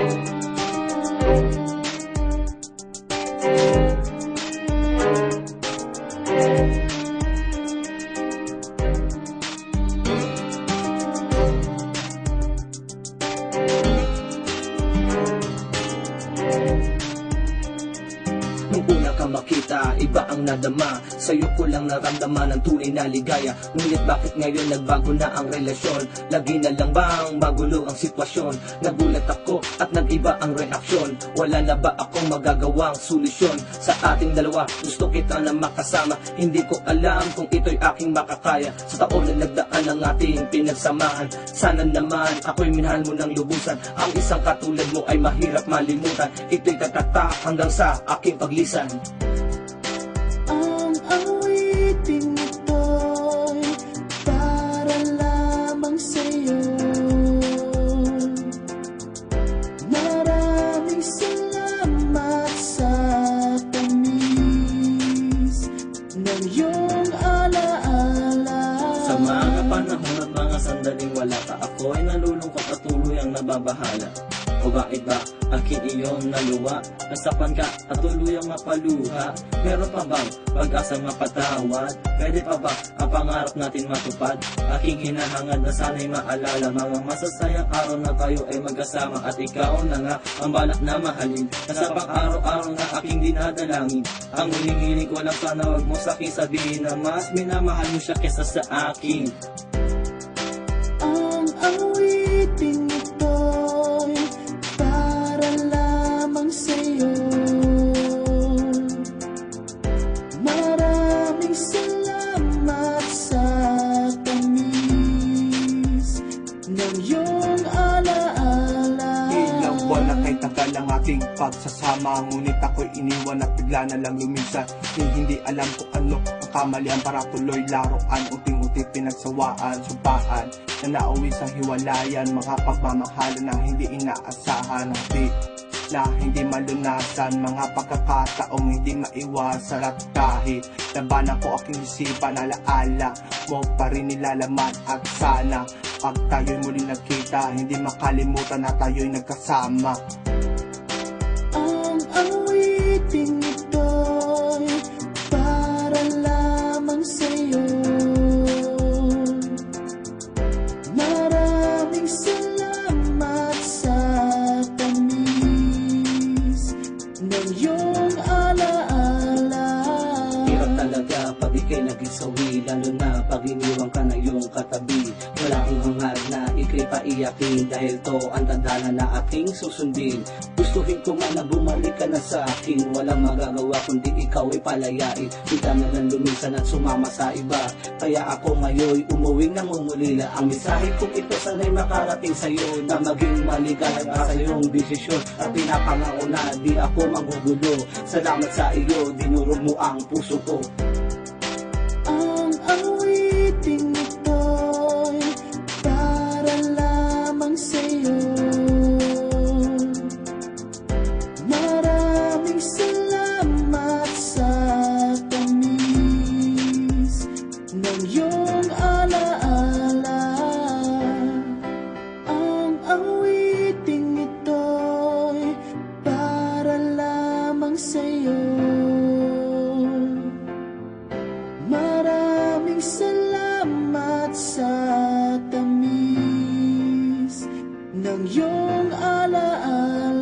Nung una ka makita, iba ang nadama. Sa'yo ko lang naramdaman ang tunay na ligaya. Ngunit bakit ngayon nagbago na ang relasyon? Lagi na lang bang magulo ang sitwasyon? Nagulat ako at nag-iba ang reaksyon. Wala na ba akong magagawang solusyon? Sa ating dalawa, gusto kita na makasama. Hindi ko alam kung ito'y aking makakaya. Sa taon na nagdaan ang ating pinagsamahan, sana naman ako'y minahal mo ng lubusan. Ang isang katulad mo ay mahirap malimutan. Ito'y tatatak hanggang sa aking paglisan. Ang awiting ito'y para lamang sa'yo. Maraming salamat sa tamis ng iyong alaala. Sa mga panahon at mga sandaling wala ka, ako ay nalulungkot at tuloy ang nababahala. O bakit ba aking iyong naluwa? Nasapan ka at tuluyang mapaluha. Meron pa bang pag-asang mapatawad? Pwede pa ba ang pangarap natin matupad? Aking hinahangad na sana'y maalala mga masasayang araw na tayo ay magkasama. At ikaw na nga ang balak na mahalin. Nasa pang-araw-araw na aking dinadalangin. Ang hiling-hiling ko lang sana wag mo sa'king sabihin na mas minamahal mo siya kesa sa akin. Ang awiting ito'y para lamang sa'yo. Maraming salamat sa tamis ng iyong alaala. Ilang buwan na kay tagal ang ating pagsasama, ngunit ako'y iniwan at bigla na lang luminsan. Hindi alam kung ano ang kamalian para tuloy laruan. Unti-unti pinagsawaan, sumpaan na nauwi sa hiwalayan. Mga pagmamahalan na hindi inaasahan, na hindi malunasan. Mga pagkakataong hindi maiwasan. At kahit labanan ko aking isipan, alaala mo pa rin nilalaman. At sana pag tayo'y muli nagkita, hindi makalimutan na tayo'y nagkasama. Ang awiting ito'y para lamang sa'yo. Maraming salamat sa tamis ng iyong alaala. Hirap talaga pag ika'y naging sawi, lalo na pag iniwan ka na iyong katabi. Wala akong hangar na ika'y paiyakin, dahil to ang tandaan na aking susundin. Gustuhin ko man na bumalik ka na sa akin, walang magagawa kundi ikaw ay palayain. Kita na lang lumisan at sumama sa iba, kaya ako ngayon umuwing nangungulila. Ang mensahe kong ito sana'y makarating sa'yo, na maging maligaya ka sa iyong desisyon. At pinapangako na di ako magugulo. Salamat sa iyo, dinurog mo ang puso ko. Ang awiting ito'y para lamang sa'yo. Maraming salamat sa tamis ng iyong alaala. Ang awiting ito'y para lamang sa'yo. Maraming salamat sa tamis ng iyong alaala.